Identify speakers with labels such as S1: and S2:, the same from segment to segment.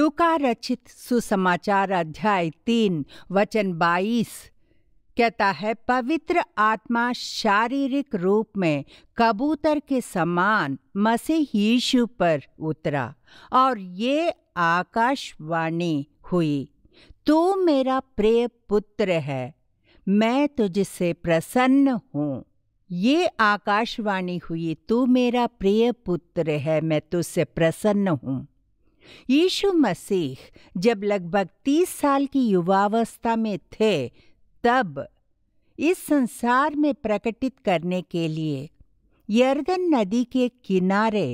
S1: लूका रचित सुसमाचार अध्याय 3 वचन 22 कहता है, पवित्र आत्मा शारीरिक रूप में कबूतर के समान मसीह यीशु पर उतरा और ये आकाशवाणी हुई, तू मेरा प्रिय पुत्र है, मैं तुझसे प्रसन्न हूँ। ये आकाशवाणी हुई, तू मेरा प्रिय पुत्र है, मैं तुझसे प्रसन्न हूँ। यीशु मसीह जब लगभग 30 साल की युवावस्था में थे, तब इस संसार में प्रकटित करने के लिए यरदन नदी के किनारे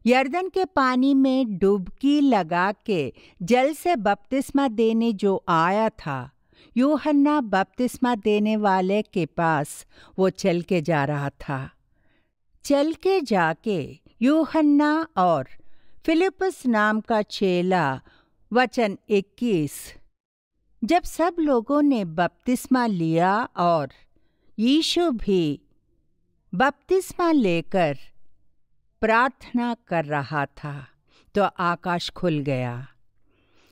S1: यरदन के पानी में डुबकी लगा के जल से बपतिस्मा देने जो आया था, यूहन्ना बपतिस्मा देने वाले के पास वो चल के जा रहा था। चल के जाके यूहन्ना और फिलिप्पुस नाम का चेला, वचन 21, जब सब लोगों ने बपतिस्मा लिया और यीशु भी बपतिस्मा लेकर प्रार्थना कर रहा था, तो आकाश खुल गया।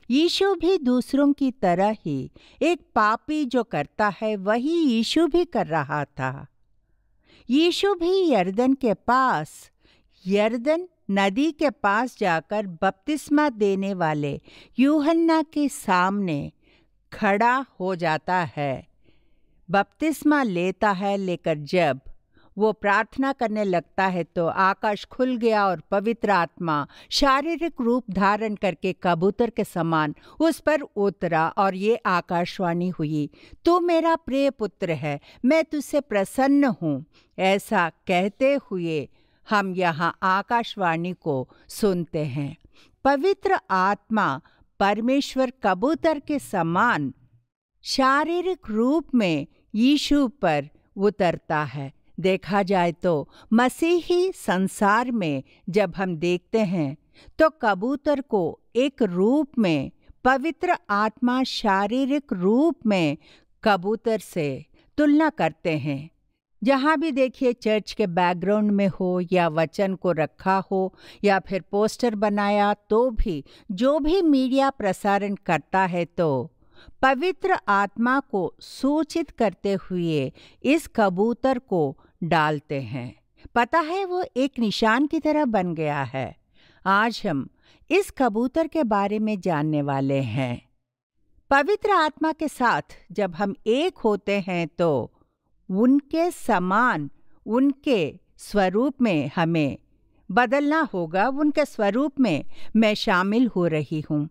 S1: यीशु भी दूसरों की तरह ही एक पापी जो करता है वही यीशु भी कर रहा था। यीशु भी यरदन के पास, यरदन नदी के पास जाकर बपतिस्मा देने वाले यूहन्ना के सामने खड़ा हो जाता है, बपतिस्मा लेता है। लेकर जब वो प्रार्थना करने लगता है तो आकाश खुल गया और पवित्र आत्मा शारीरिक रूप धारण करके कबूतर के समान उस पर उतरा और ये आकाशवाणी हुई, तू मेरा प्रिय पुत्र है, मैं तुझसे प्रसन्न हूँ। ऐसा कहते हुए हम यहाँ आकाशवाणी को सुनते हैं। पवित्र आत्मा परमेश्वर कबूतर के समान शारीरिक रूप में यीशु पर उतरता है। देखा जाए तो मसीही संसार में जब हम देखते हैं तो कबूतर को एक रूप में पवित्र आत्मा शारीरिक रूप में कबूतर से तुलना करते हैं। जहाँ भी देखिए, चर्च के बैकग्राउंड में हो या वचन को रखा हो या फिर पोस्टर बनाया, तो भी जो भी मीडिया प्रसारण करता है तो पवित्र आत्मा को सूचित करते हुए इस कबूतर को डालते हैं। पता है, वो एक निशान की तरह बन गया है। आज हम इस कबूतर के बारे में जानने वाले हैं। पवित्र आत्मा के साथ जब हम एक होते हैं तो उनके समान, उनके स्वरूप में हमें बदलना होगा। उनके स्वरूप में मैं शामिल हो रही हूँ।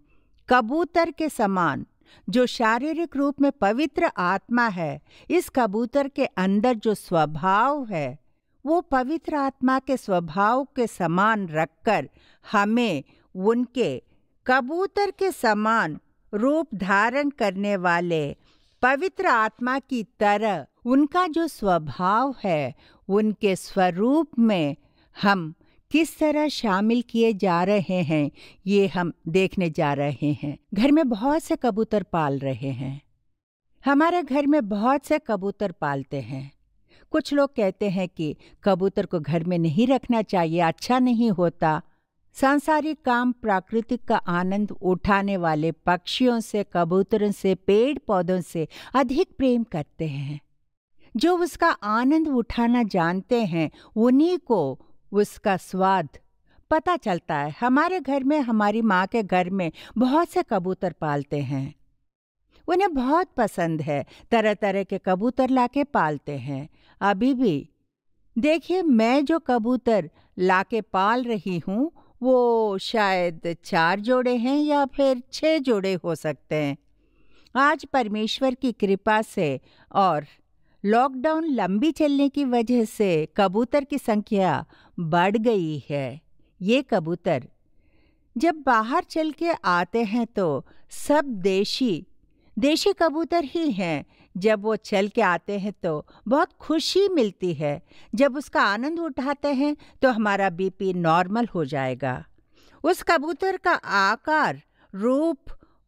S1: कबूतर के समान जो शारीरिक रूप में पवित्र आत्मा है, इस कबूतर के अंदर जो स्वभाव है वो पवित्र आत्मा के स्वभाव के समान रखकर हमें उनके कबूतर के समान रूप धारण करने वाले पवित्र आत्मा की तरह उनका जो स्वभाव है, उनके स्वरूप में हम किस तरह शामिल किए जा रहे हैं, ये हम देखने जा रहे हैं। घर में बहुत से कबूतर पाल रहे हैं। हमारे घर में बहुत से कबूतर पालते हैं। कुछ लोग कहते हैं कि कबूतर को घर में नहीं रखना चाहिए, अच्छा नहीं होता। सांसारिक काम, प्राकृतिक का आनंद उठाने वाले पक्षियों से, कबूतरों से, पेड़ पौधों से अधिक प्रेम करते हैं। जो उसका आनंद उठाना जानते हैं, उन्हीं को उसका स्वाद पता चलता है। हमारे घर में, हमारी माँ के घर में बहुत से कबूतर पालते हैं। उन्हें बहुत पसंद है, तरह तरह के कबूतर लाके पालते हैं। अभी भी देखिए, मैं जो कबूतर लाके पाल रही हूँ वो शायद 4 जोड़े हैं या फिर 6 जोड़े हो सकते हैं। आज परमेश्वर की कृपा से और लॉकडाउन लंबी चलने की वजह से कबूतर की संख्या बढ़ गई है। ये कबूतर जब बाहर चल के आते हैं तो सब देशी कबूतर ही हैं। जब वो चल के आते हैं तो बहुत खुशी मिलती है। जब उसका आनंद उठाते हैं तो हमारा बीपी नॉर्मल हो जाएगा। उस कबूतर का आकार, रूप,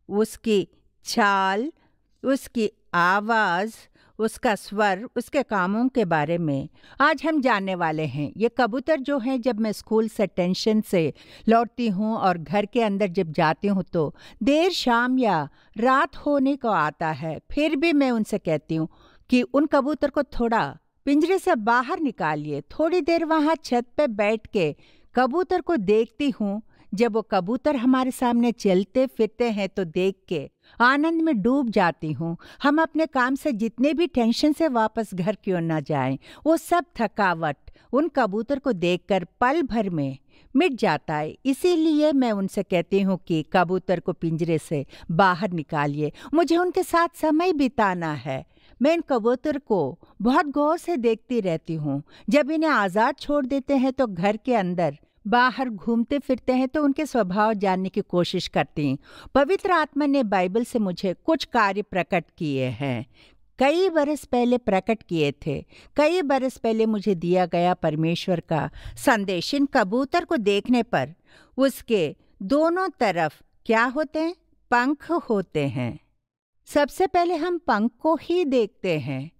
S1: उसकी चाल, उसकी आवाज़, उसका स्वर, उसके कामों के बारे में आज हम जानने वाले हैं। ये कबूतर जो हैं, जब मैं स्कूल से टेंशन से लौटती हूँ और घर के अंदर जब जाती हूँ तो देर शाम या रात होने को आता है, फिर भी मैं उनसे कहती हूँ कि उन कबूतर को थोड़ा पिंजरे से बाहर निकालिए। थोड़ी देर वहाँ छत पे बैठ के कबूतर को देखती हूँ। जब वो कबूतर हमारे सामने चलते फिरते हैं तो देख के आनंद में डूब जाती हूँ। हम अपने काम से जितने भी टेंशन से वापस घर क्यों ना जाएं, वो सब थकावट उन कबूतर को देखकर पल भर में मिट जाता है। इसीलिए मैं उनसे कहती हूँ कि कबूतर को पिंजरे से बाहर निकालिए, मुझे उनके साथ समय बिताना है। मैं इन कबूतर को बहुत गौर से देखती रहती हूँ। जब इन्हें आज़ाद छोड़ देते हैं तो घर के अंदर बाहर घूमते फिरते हैं तो उनके स्वभाव जानने की कोशिश करती हूँ। पवित्र आत्मा ने बाइबल से मुझे कुछ कार्य प्रकट किए हैं। कई बरस पहले प्रकट किए थे। कई बरस पहले मुझे दिया गया परमेश्वर का संदेश। इन कबूतर को देखने पर उसके दोनों तरफ क्या होते हैं? पंख होते हैं। सबसे पहले हम पंख को ही देखते हैं।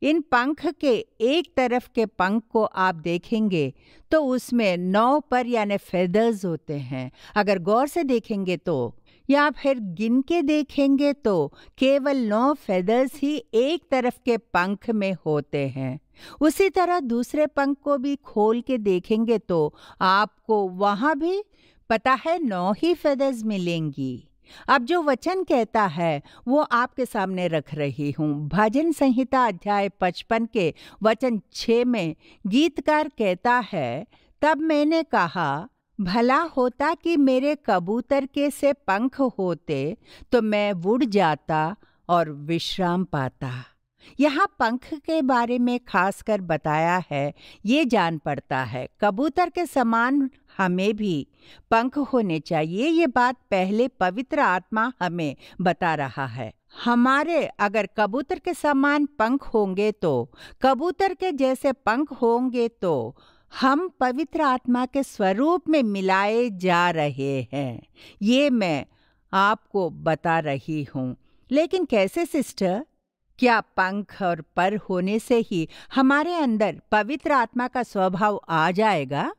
S1: इन पंख के एक तरफ के पंख को आप देखेंगे तो उसमें 9 पर यानी फेदर्स होते हैं। अगर गौर से देखेंगे तो या फिर गिन के देखेंगे तो केवल 9 फेदर्स ही एक तरफ के पंख में होते हैं। उसी तरह दूसरे पंख को भी खोल के देखेंगे तो आपको वहाँ भी पता है 9 ही फेदर्स मिलेंगी। अब जो वचन कहता है वो आपके सामने रख रही हूँ। भजन संहिता अध्याय 55 के वचन 6 में गीतकार कहता है, तब मैंने कहा भला होता कि मेरे कबूतर के से पंख होते तो मैं उड़ जाता और विश्राम पाता। यहाँ पंख के बारे में खासकर बताया है। ये जान पड़ता है कबूतर के समान हमें भी पंख होने चाहिए। ये बात पहले पवित्र आत्मा हमें बता रहा है। हमारे अगर कबूतर के समान पंख होंगे तो कबूतर के जैसे पंख होंगे तो हम पवित्र आत्मा के स्वरूप में मिलाए जा रहे हैं। ये मैं आपको बता रही हूँ। लेकिन कैसे सिस्टर? क्या पंख और पर होने से ही हमारे अंदर पवित्र आत्मा का स्वभाव आ जाएगा?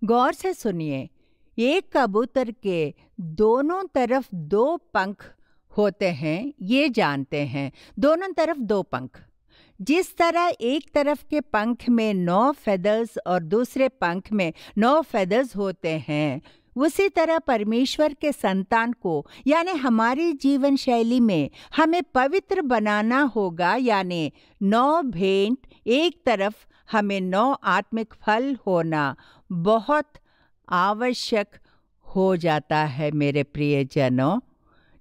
S1: गौर से सुनिए। एक कबूतर के दोनों तरफ 2 पंख होते हैं, ये जानते हैं। दोनों तरफ 2 पंख। जिस तरह एक तरफ के पंख में 9 फेदर्स और दूसरे पंख में 9 फेदर्स होते हैं, उसी तरह परमेश्वर के संतान को यानी हमारी जीवन शैली में हमें पवित्र बनाना होगा। यानी 9 भेंट एक तरफ, हमें 9 आत्मिक फल होना बहुत आवश्यक हो जाता है। मेरे प्रियजनों,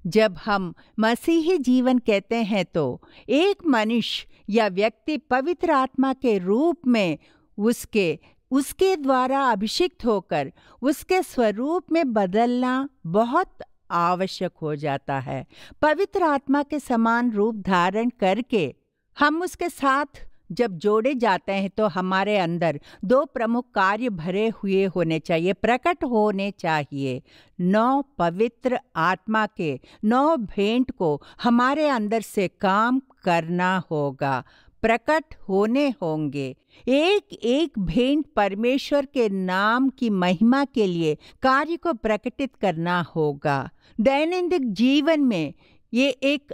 S1: जब हम मसीही जीवन कहते हैं तो एक मनुष्य या व्यक्ति पवित्र आत्मा के रूप में उसके द्वारा अभिषिक्त होकर उसके स्वरूप में बदलना बहुत आवश्यक हो जाता है। पवित्र आत्मा के समान रूप धारण करके हम उसके साथ जब जोड़े जाते हैं तो हमारे अंदर 2 प्रमुख कार्य भरे हुए होने चाहिए, प्रकट होने चाहिए। 9 पवित्र आत्मा के 9 भेंट को हमारे अंदर से काम करना होगा, प्रकट होने होंगे। एक एक भेंट परमेश्वर के नाम की महिमा के लिए कार्य को प्रकटित करना होगा। दैनंदिन जीवन में ये एक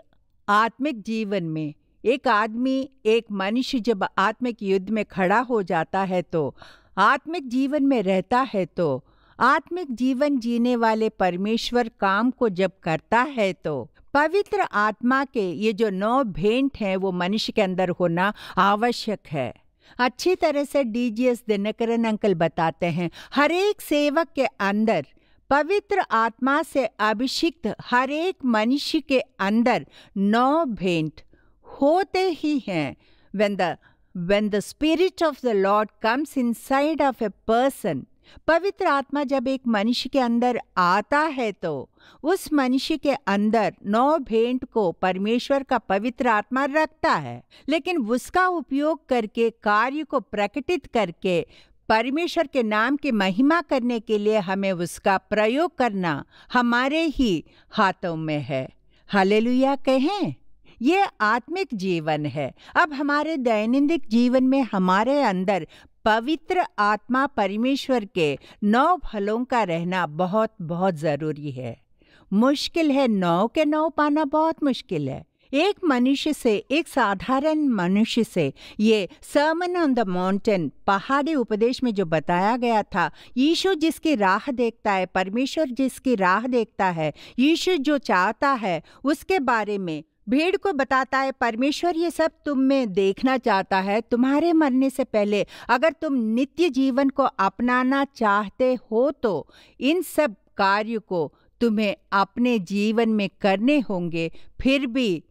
S1: आत्मिक जीवन में एक आदमी, एक मनुष्य जब आत्मिक युद्ध में खड़ा हो जाता है तो आत्मिक जीवन में रहता है तो आत्मिक जीवन जीने वाले परमेश्वर काम को जब करता है तो पवित्र आत्मा के ये जो 9 भेंट हैं वो मनुष्य के अंदर होना आवश्यक है। अच्छी तरह से डीजीएस दिनकरन अंकल बताते हैं, हर एक सेवक के अंदर पवित्र आत्मा से अभिषिक्त हर एक मनुष्य के अंदर 9 भेंट होते ही हैं। When the spirit of the Lord comes inside of a person, पवित्र आत्मा जब एक मनुष्य के अंदर आता है तो उस मनुष्य के अंदर 9 भेंट को परमेश्वर का पवित्र आत्मा रखता है। लेकिन उसका उपयोग करके कार्य को प्रकटित करके परमेश्वर के नाम की महिमा करने के लिए हमें उसका प्रयोग करना हमारे ही हाथों में है। हालेलुया कहें। ये आत्मिक जीवन है। अब हमारे दैनंदिन जीवन में हमारे अंदर पवित्र आत्मा परमेश्वर के 9 फलों का रहना बहुत बहुत जरूरी है। मुश्किल है, 9 के 9 पाना बहुत मुश्किल है। एक मनुष्य से, एक साधारण मनुष्य से ये सर्मन ऑन द माउंटेन, पहाड़ी उपदेश में जो बताया गया था, यीशु जिसकी राह देखता है, परमेश्वर जिसकी राह देखता है, यीशु जो चाहता है उसके बारे में भीड़ को बताता है। परमेश्वर ये सब तुम में देखना चाहता है। तुम्हारे मरने से पहले अगर तुम नित्य जीवन को अपनाना चाहते हो तो इन सब कार्य को तुम्हें अपने जीवन में करने होंगे, फिर भी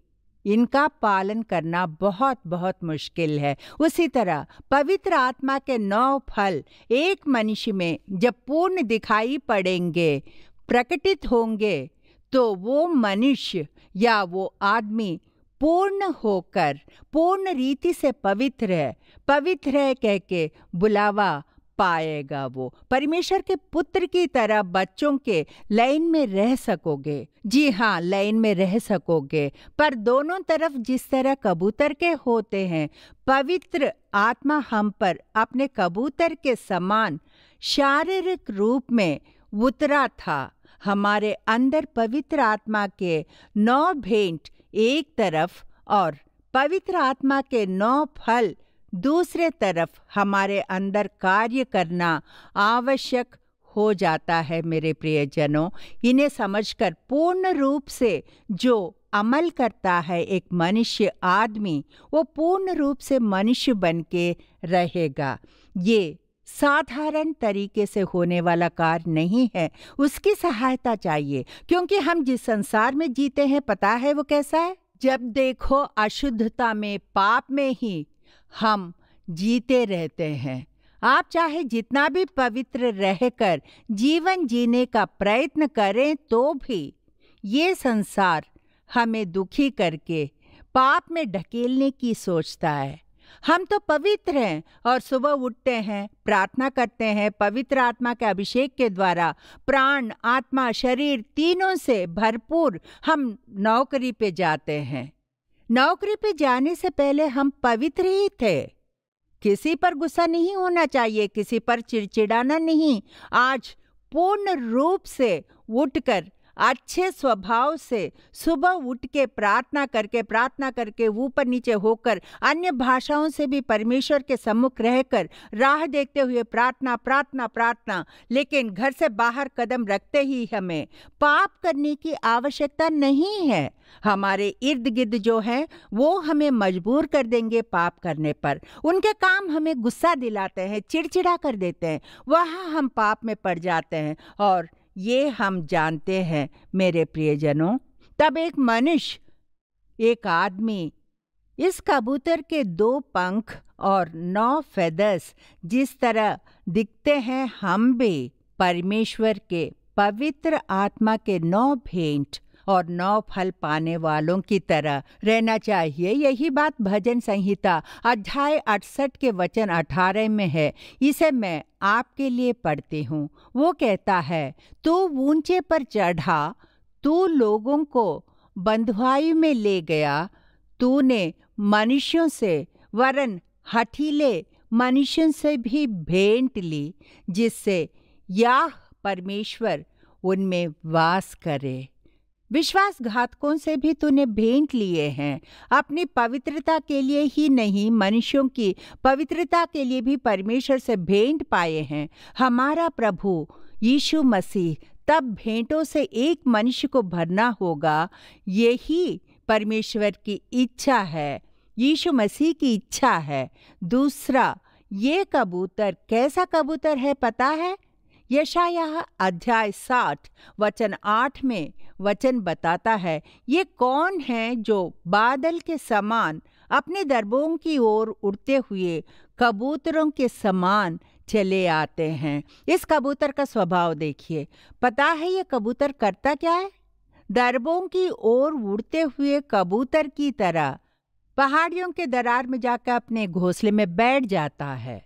S1: इनका पालन करना बहुत बहुत मुश्किल है। उसी तरह पवित्र आत्मा के 9 फल एक मनुष्य में जब पूर्ण दिखाई पड़ेंगे, प्रकटित होंगे, तो वो मनुष्य या वो आदमी पूर्ण होकर पूर्ण रीति से पवित्र है कह के बुलावा पाएगा। वो परमेश्वर के पुत्र की तरह बच्चों के लाइन में रह सकोगे। जी हाँ, लाइन में रह सकोगे, पर दोनों तरफ जिस तरह कबूतर के होते हैं, पवित्र आत्मा हम पर अपने कबूतर के समान शारीरिक रूप में उतरा था। हमारे अंदर पवित्र आत्मा के 9 भेंट एक तरफ और पवित्र आत्मा के 9 फल दूसरे तरफ हमारे अंदर कार्य करना आवश्यक हो जाता है। मेरे प्रियजनों, इन्हें समझकर पूर्ण रूप से जो अमल करता है एक मनुष्य आदमी, वो पूर्ण रूप से मनुष्य बन के रहेगा। ये साधारण तरीके से होने वाला कार्य नहीं है, उसकी सहायता चाहिए, क्योंकि हम जिस संसार में जीते हैं पता है वो कैसा है। जब देखो अशुद्धता में, पाप में ही हम जीते रहते हैं। आप चाहे जितना भी पवित्र रहकर जीवन जीने का प्रयत्न करें तो भी ये संसार हमें दुखी करके पाप में ढकेलने की सोचता है। हम तो पवित्र हैं और सुबह उठते हैं, प्रार्थना करते हैं, पवित्र आत्मा के अभिषेक के द्वारा प्राण, आत्मा, शरीर तीनों से भरपूर हम नौकरी पे जाते हैं। नौकरी पे जाने से पहले हम पवित्र ही थे। किसी पर गुस्सा नहीं होना चाहिए, किसी पर चिड़चिड़ाना नहीं। आज पूर्ण रूप से उठकर अच्छे स्वभाव से सुबह उठ के प्रार्थना करके ऊपर नीचे होकर अन्य भाषाओं से भी परमेश्वर के सम्मुख रहकर राह देखते हुए प्रार्थना, लेकिन घर से बाहर कदम रखते ही हमें पाप करने की आवश्यकता नहीं है। हमारे इर्द गिर्द जो है वो हमें मजबूर कर देंगे पाप करने पर। उनके काम हमें गुस्सा दिलाते हैं, चिड़चिड़ा कर देते हैं, वहाँ हम पाप में पड़ जाते हैं और ये हम जानते हैं। मेरे प्रियजनों, तब एक मनुष्य, एक आदमी इस कबूतर के 2 पंख और 9 फेदर्स जिस तरह दिखते हैं, हम भी परमेश्वर के पवित्र आत्मा के 9 भेंट और 9 फल पाने वालों की तरह रहना चाहिए। यही बात भजन संहिता अध्याय 68 के वचन 18 में है। इसे मैं आपके लिए पढ़ती हूँ। वो कहता है, तू ऊंचे पर चढ़ा, तू लोगों को बंधुआई में ले गया, तूने मनुष्यों से वरन हठीले मनुष्यों से भी भेंट ली, जिससे याह परमेश्वर उनमें वास करे। विश्वासघातकों से भी तूने भेंट लिए हैं। अपनी पवित्रता के लिए ही नहीं, मनुष्यों की पवित्रता के लिए भी परमेश्वर से भेंट पाए हैं। हमारा प्रभु यीशु मसीह तब भेंटों से एक मनुष्य को भरना होगा। यही परमेश्वर की इच्छा है, यीशु मसीह की इच्छा है। दूसरा, ये कबूतर कैसा कबूतर है पता है? यशायाह अध्याय 60 वचन 8 में वचन बताता है, ये कौन है जो बादल के समान अपने दरबों की ओर उड़ते हुए कबूतरों के समान चले आते हैं। इस कबूतर का स्वभाव देखिए। पता है ये कबूतर करता क्या है? दरबों की ओर उड़ते हुए कबूतर की तरह पहाड़ियों के दरार में जाकर अपने घोंसले में बैठ जाता है।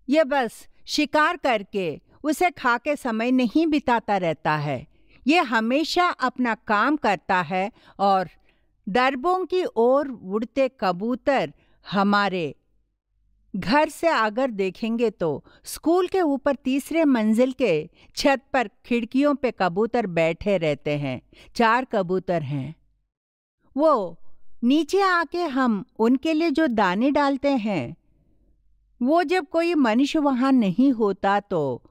S1: ये बस शिकार करके उसे खा के समय नहीं बिताता रहता है। ये हमेशा अपना काम करता है और दरबों की ओर उड़ते कबूतर हमारे घर से अगर देखेंगे तो स्कूल के ऊपर तीसरे मंजिल के छत पर खिड़कियों पे कबूतर बैठे रहते हैं। 4 कबूतर हैं। वो नीचे आके हम उनके लिए जो दाने डालते हैं, वो जब कोई मनुष्य वहां नहीं होता तो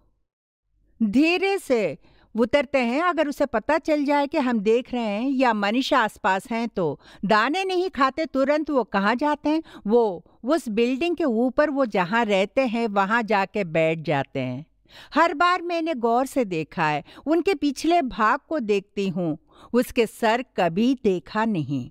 S1: धीरे से उतरते हैं। अगर उसे पता चल जाए कि हम देख रहे हैं या मनुष्य आसपास हैं तो दाने नहीं खाते, तुरंत वो कहाँ जाते हैं, वो उस बिल्डिंग के ऊपर वो जहाँ रहते हैं वहाँ जाके बैठ जाते हैं। हर बार मैंने गौर से देखा है, उनके पिछले भाग को देखती हूँ, उसके सर कभी देखा नहीं,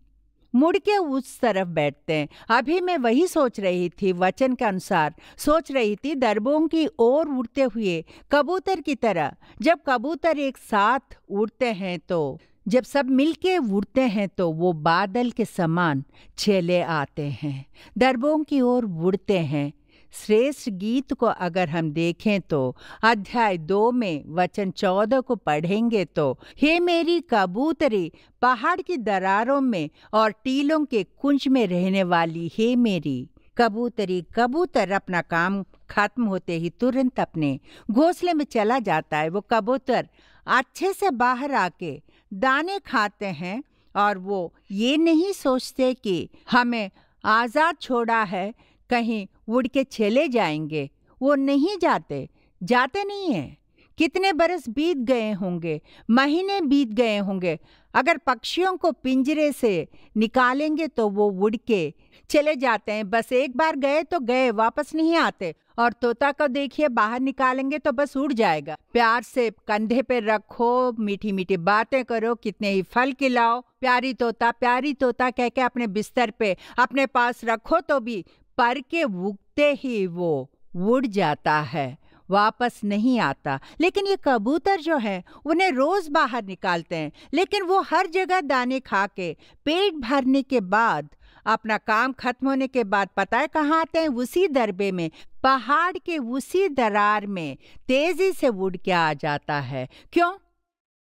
S1: मुड़ के उस तरफ बैठते हैं। अभी मैं वही सोच रही थी, वचन के अनुसार सोच रही थी, दरबों की ओर उड़ते हुए कबूतर की तरह। जब कबूतर एक साथ उड़ते हैं तो जब सब मिलके उड़ते हैं तो वो बादल के समान चले आते हैं, दरबों की ओर उड़ते हैं। श्रेष्ठ गीत को अगर हम देखें तो अध्याय 2 में वचन 14 को पढ़ेंगे तो, हे मेरी कबूतरी पहाड़ की दरारों में और टीलों के कुंज में रहने वाली, हे मेरी कबूतरी। कबूतर अपना काम खत्म होते ही तुरंत अपने घोंसले में चला जाता है। वो कबूतर अच्छे से बाहर आके दाने खाते हैं और वो ये नहीं सोचते कि हमें आज़ाद छोड़ा है, कहीं उड़ के चले जाएंगे। वो नहीं जाते नहीं हैं। कितने बरस बीत गए होंगे, महीने बीत गए होंगे। अगर पक्षियों को पिंजरे से निकालेंगे तो वो उड़ के चले जाते हैं। बस एक बार गए तो गए, वापस नहीं आते। और तोता को देखिए, बाहर निकालेंगे तो बस उड़ जाएगा। प्यार से कंधे पे रखो, मीठी मीठी बातें करो, कितने ही फल खिलाओ, प्यारी तोता कह के अपने बिस्तर पे अपने पास रखो तो भी पर के उगते ही वो उड़ जाता है, वापस नहीं आता। लेकिन ये कबूतर जो है, उन्हें रोज बाहर निकालते हैं, लेकिन वो हर जगह दाने खा के पेट भरने के बाद, अपना काम खत्म होने के बाद पता है कहाँ आते हैं? उसी दरबे में, पहाड़ के उसी दरार में तेजी से उड़ के आ जाता है। क्यों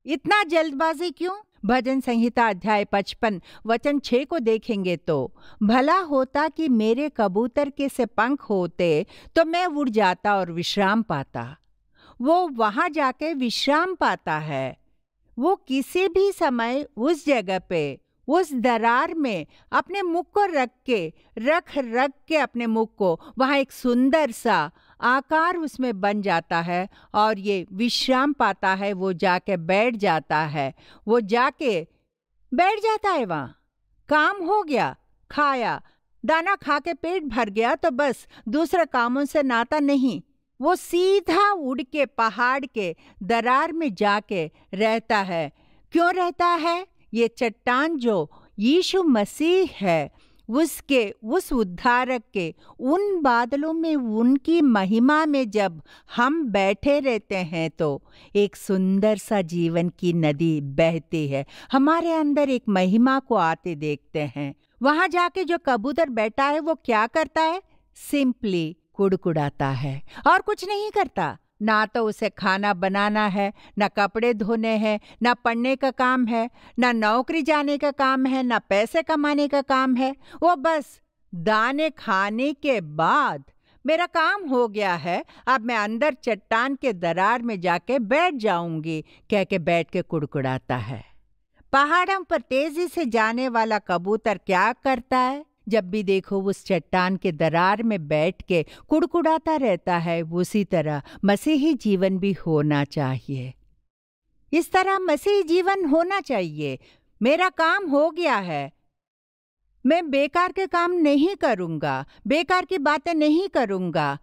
S1: इतना जल्दबाजी क्यों? भजन संहिता अध्याय 55 वचन 6 को देखेंगे तो, भला होता कि मेरे कबूतर के से पंख होते तो मैं उड़ जाता और विश्राम पाता। वो वहां जाके विश्राम पाता है। वो किसी भी समय उस जगह पे, उस दरार में अपने मुख को रख के अपने मुख को वहां एक सुंदर सा आकार उसमें बन जाता है और ये विश्राम पाता है। वो जाके बैठ जाता है, वो जाके बैठ जाता है। वहाँ काम हो गया, खाया, दाना खा के पेट भर गया तो बस दूसरे कामों से नाता नहीं। वो सीधा उड़ के पहाड़ के दरार में जाके रहता है। क्यों रहता है? ये चट्टान जो यीशु मसीह है, उसके, उस उद्धारक के उन बादलों में, उनकी महिमा में जब हम बैठे रहते हैं तो एक सुंदर सा जीवन की नदी बहती है। हमारे अंदर एक महिमा को आते देखते हैं। वहां जाके जो कबूतर बैठा है वो क्या करता है? सिंपली कुड़कुड़ाता है और कुछ नहीं करता। ना तो उसे खाना बनाना है, ना कपड़े धोने हैं, ना पढ़ने का काम है, ना नौकरी जाने का काम है, ना पैसे कमाने का काम है। वो बस दाने खाने के बाद मेरा काम हो गया है, अब मैं अंदर चट्टान के दरार में जाके बैठ जाऊंगी कह के बैठ के कुड़कुड़ाता है। पहाड़ों पर तेजी से जाने वाला कबूतर क्या करता है? जब भी देखो उस चट्टान के दरार में बैठ के कुड़कुड़ाता रहता है। उसी तरह मसीही जीवन भी होना चाहिए। इस तरह मसीही जीवन होना चाहिए। मेरा काम हो गया है, मैं बेकार के काम नहीं करूंगा, बेकार की बातें नहीं करूंगा,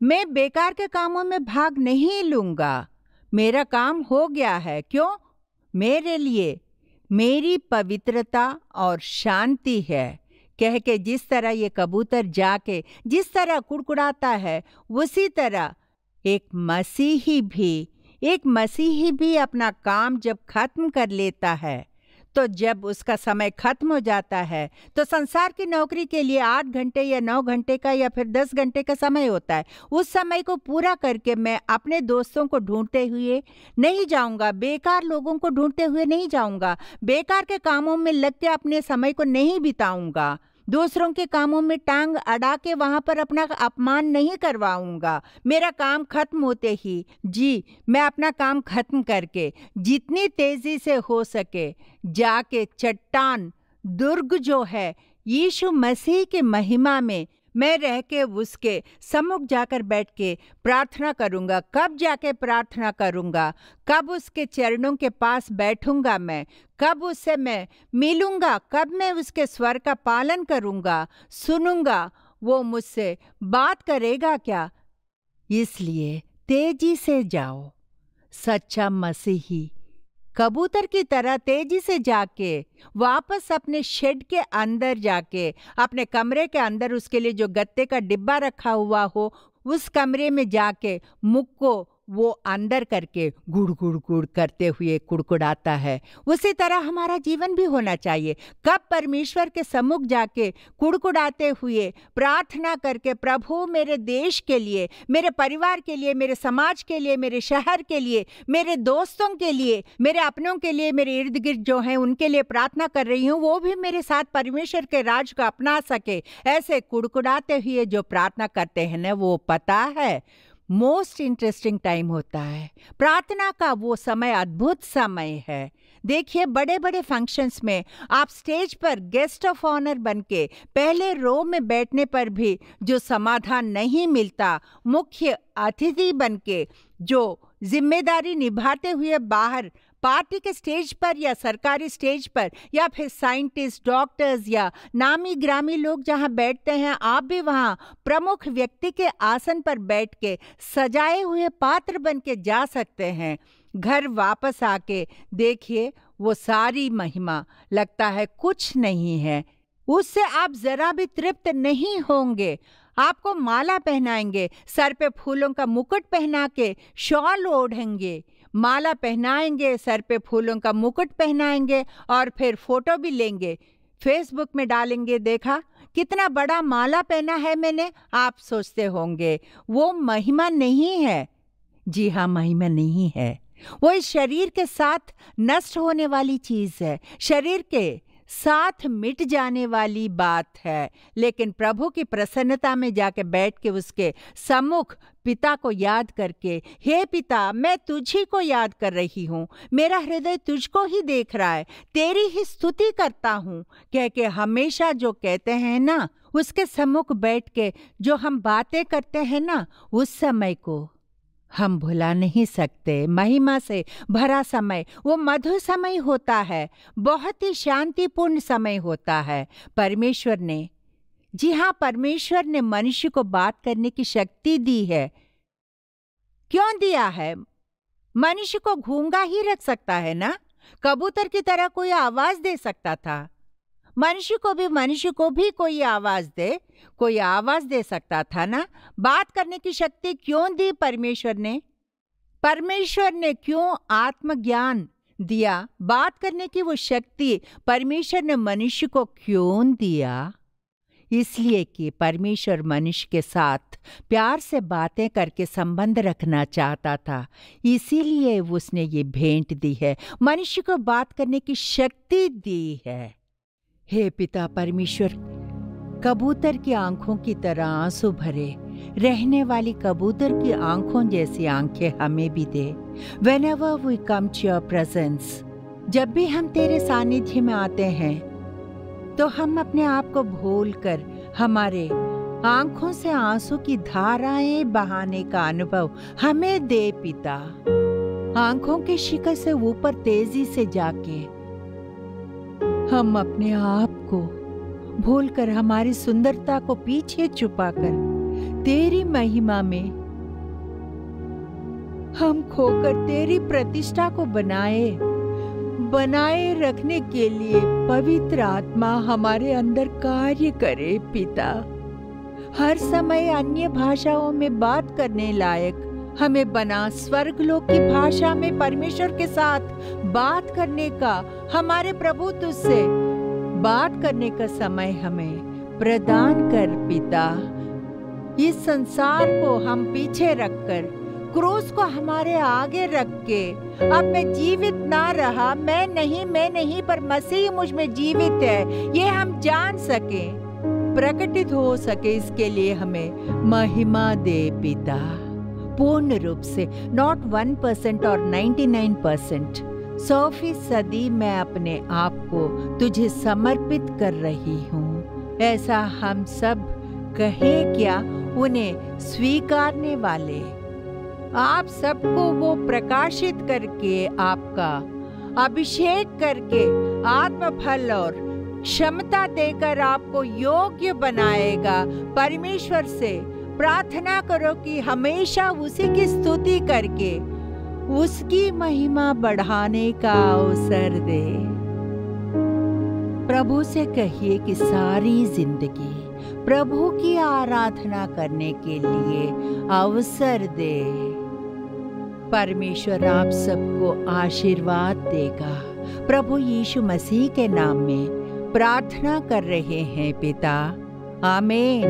S1: मैं बेकार के कामों में भाग नहीं लूंगा। मेरा काम हो गया है। क्यों? मेरे लिए मेरी पवित्रता और शांति है कह के जिस तरह ये कबूतर जाके जिस तरह कुड़कुड़ाता है, उसी तरह एक मसीही भी अपना काम जब खत्म कर लेता है तो जब उसका समय खत्म हो जाता है तो संसार की नौकरी के लिए 8 घंटे या 9 घंटे का या फिर 10 घंटे का समय होता है। उस समय को पूरा करके मैं अपने दोस्तों को ढूंढते हुए नहीं जाऊंगा, बेकार लोगों को ढूंढते हुए नहीं जाऊंगा, बेकार के कामों में लग के अपने समय को नहीं बिताऊंगा, दूसरों के कामों में टांग अड़ा के वहां पर अपना अपमान नहीं करवाऊंगा। मेरा काम खत्म होते ही मैं अपना काम खत्म करके जितनी तेजी से हो सके जाके चट्टान दुर्ग जो है यीशु मसीह की महिमा में मैं रह के उसके सम्मुख जाकर बैठ के प्रार्थना करूंगा। कब जाके प्रार्थना करूंगा? कब उसके चरणों के पास बैठूंगा मैं? कब उससे मैं मिलूंगा? कब मैं उसके स्वर का पालन करूंगा, सुनूंगा? वो मुझसे बात करेगा क्या? इसलिए तेजी से जाओ। सच्चा मसीही कबूतर की तरह तेजी से जाके वापस अपने शेड के अंदर जाके अपने कमरे के अंदर उसके लिए जो गत्ते का डिब्बा रखा हुआ हो उस कमरे में जाके मुख को वो अंदर करके गुड़ गुड़ गुड़ करते हुए कुड़कुड़ाता है। उसी तरह हमारा जीवन भी होना चाहिए। कब परमेश्वर के सम्मुख जाके कुड़कुड़ाते हुए प्रार्थना करके, प्रभु मेरे देश के लिए, मेरे परिवार के लिए, मेरे समाज के लिए, मेरे शहर के लिए, मेरे दोस्तों के लिए, मेरे अपनों के लिए, मेरे इर्द गिर्द जो हैं उनके लिए प्रार्थना कर रही हूँ, वो भी मेरे साथ परमेश्वर के राज को अपना सके। ऐसे कुड़कुड़ाते हुए जो प्रार्थना करते हैं ना, वो पता है मोस्ट इंटरेस्टिंग टाइम होता है। प्रार्थना का वो समय अद्भुत समय है। देखिए, बड़े बड़े फंक्शंस में आप स्टेज पर गेस्ट ऑफ ऑनर बनके पहले रो में बैठने पर भी जो समाधान नहीं मिलता, मुख्य अतिथि बनके जो जिम्मेदारी निभाते हुए बाहर पार्टी के स्टेज पर या सरकारी स्टेज पर या फिर साइंटिस्ट, डॉक्टर्स या नामी ग्रामी लोग जहां बैठते हैं, आप भी वहां प्रमुख व्यक्ति के आसन पर बैठ के सजाए हुए पात्र बन के जा सकते हैं। घर वापस आके देखिए, वो सारी महिमा लगता है कुछ नहीं है। उससे आप जरा भी तृप्त नहीं होंगे। आपको माला पहनाएंगे, सर पे फूलों का मुकुट पहना के शॉल ओढ़ेंगे, माला पहनाएंगे, सर पे फूलों का मुकुट पहनाएंगे और फिर फोटो भी लेंगे, फेसबुक में डालेंगे, देखा कितना बड़ा माला पहना है मैंने। आप सोचते होंगे वो महिमा नहीं है। जी हाँ, महिमा नहीं है। वो इस शरीर के साथ नष्ट होने वाली चीज है, शरीर के साथ मिट जाने वाली बात है। लेकिन प्रभु की प्रसन्नता में जाके बैठ के उसके सम्मुख पिता को याद करके, हे पिता, मैं तुझी को याद कर रही हूँ, मेरा हृदय तुझको ही देख रहा है, तेरी ही स्तुति करता हूँ कह के हमेशा जो कहते हैं ना, उसके सम्मुख बैठ के जो हम बातें करते हैं ना, उस समय को हम भुला नहीं सकते। महिमा से भरा समय वो मधुर समय होता है, बहुत ही शांतिपूर्ण समय होता है। परमेश्वर ने, जी हाँ, परमेश्वर ने मनुष्य को बात करने की शक्ति दी है। क्यों दिया है? मनुष्य को गूंगा ही रख सकता है ना, कबूतर की तरह कोई आवाज दे सकता था। मनुष्य को भी कोई आवाज दे सकता था ना। बात करने की शक्ति क्यों दी परमेश्वर ने? परमेश्वर ने क्यों आत्मज्ञान दिया? बात करने की वो शक्ति परमेश्वर ने मनुष्य को क्यों दिया? इसलिए कि परमेश्वर मनुष्य के साथ प्यार से बातें करके संबंध रखना चाहता था। इसीलिए उसने ये भेंट दी है, मनुष्य को बात करने की शक्ति दी है। हे पिता परमेश्वर, कबूतर की आंखों की तरह आंसू भरे रहने वाली कबूतर की आंखों जैसी आंखें हमें भी दे। Whenever we come to your presence, जब भी हम तेरे सानिध्य में आते हैं तो हम अपने आप को भूलकर हमारे आंखों से आंसू की धाराएं बहाने का अनुभव हमें दे पिता। आंखों के शिखर से ऊपर तेजी से जाके हम अपने आप को भूलकर हमारी सुंदरता को पीछे छुपाकर तेरी महिमा में हम खोकर तेरी प्रतिष्ठा को बनाए रखने के लिए पवित्र आत्मा हमारे अंदर कार्य करे पिता। हर समय अन्य भाषाओं में बात करने लायक हमें बना, स्वर्गलोक की भाषा में परमेश्वर के साथ बात करने का, हमारे प्रभु तुझसे बात करने का समय हमें प्रदान कर पिता। इस संसार को हम पीछे रखकर, क्रूस को हमारे आगे रख के, अब मैं जीवित ना रहा, मैं नहीं पर मसीह मुझ में जीवित है, ये हम जान सके, प्रकटित हो सके, इसके लिए हमें महिमा दे पिता। पूर्ण रूप से, नॉट 1% और 99%, 100% मैं अपने आप को तुझे समर्पित कर रही हूँ। ऐसा हम सब कहे क्या, उन्हें स्वीकारने वाले आप सबको वो प्रकाशित करके, आपका अभिषेक करके, आत्मफल और क्षमता देकर आपको योग्य बनाएगा। परमेश्वर से प्रार्थना करो कि हमेशा उसी की स्तुति करके उसकी महिमा बढ़ाने का अवसर दे। प्रभु से कहिए कि सारी जिंदगी प्रभु की आराधना करने के लिए अवसर दे। परमेश्वर आप सबको आशीर्वाद देगा। प्रभु यीशु मसीह के नाम में प्रार्थना कर रहे हैं पिता, आमीन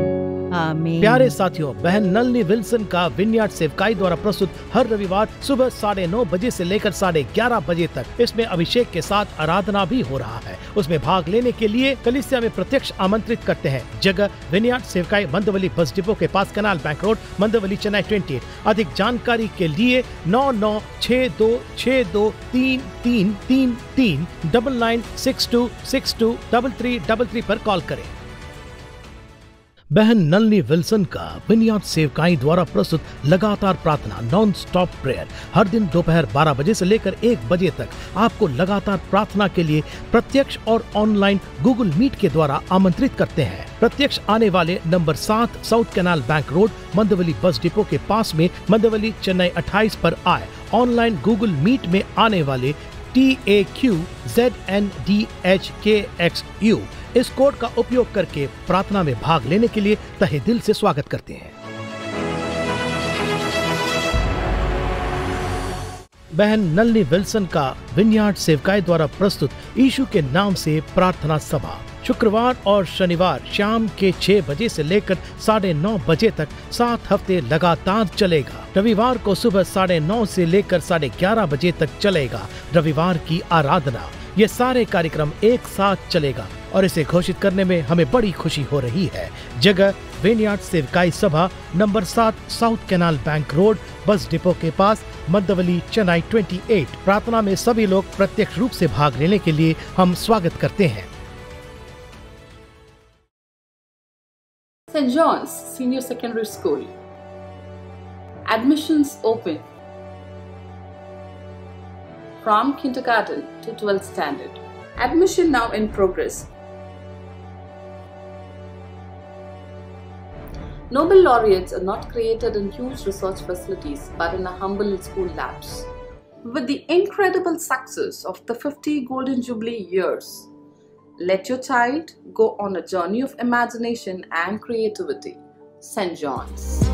S1: आमीन।
S2: प्यारे साथियों, बहन नलनी विल्सन का विनयार्ड सेवकाई द्वारा प्रस्तुत हर रविवार सुबह 9:30 बजे से लेकर 11:30 बजे तक इसमें अभिषेक के साथ आराधना भी हो रहा है। उसमें भाग लेने के लिए कलीसिया में प्रत्यक्ष आमंत्रित करते हैं। जगह विनयार्ड सेवकाई, मंदवली बस डिपो के पास, कैनाल बैंक रोड, मंदवली, चेन्नई 28। अधिक जानकारी के लिए 9962623333 9962623333 पर कॉल करें। बहन नलनी विल्सन का विनयार्ड सेवकाई द्वारा प्रस्तुत लगातार प्रार्थना, नॉन स्टॉप प्रेयर, हर दिन दोपहर 12 बजे से लेकर 1 बजे तक आपको लगातार प्रार्थना के लिए प्रत्यक्ष और ऑनलाइन गूगल मीट के द्वारा आमंत्रित करते हैं। प्रत्यक्ष आने वाले number 7 South Canal Bank Road, Mandawali bus depot के पास में, मंदवली, चेन्नई 28 पर आए। ऑनलाइन गूगल मीट में आने वाले TAQZNDHKXU इस कोड का उपयोग करके प्रार्थना में भाग लेने के लिए तहे दिल से स्वागत करते हैं। बहन नलनी विल्सन का विनयार्ड सेवकाई द्वारा प्रस्तुत यीशु के नाम से प्रार्थना सभा शुक्रवार और शनिवार शाम के 6 बजे से लेकर 9:30 बजे तक 7 हफ्ते लगातार चलेगा। रविवार को सुबह 9:30 से लेकर 11:30 बजे तक चलेगा रविवार की आराधना। ये सारे कार्यक्रम एक साथ चलेगा और इसे घोषित करने में हमें बड़ी खुशी हो रही है। जगह विनयार्ड सेवकाई सभा, number 7 South Canal Bank road, बस डिपो के पास, मंदवली, चेन्नई 28। प्रार्थना में सभी लोग प्रत्यक्ष रूप से भाग लेने के लिए हम स्वागत करते हैं।
S3: St. John's Senior Secondary School. Admissions open from kindergarten to 12th standard. Admission now in progress. Nobel laureates are not created in huge research facilities but in a humble school labs. With the incredible success of the 50 Golden Jubilee years, let your child go on a journey of imagination and creativity. St. John's.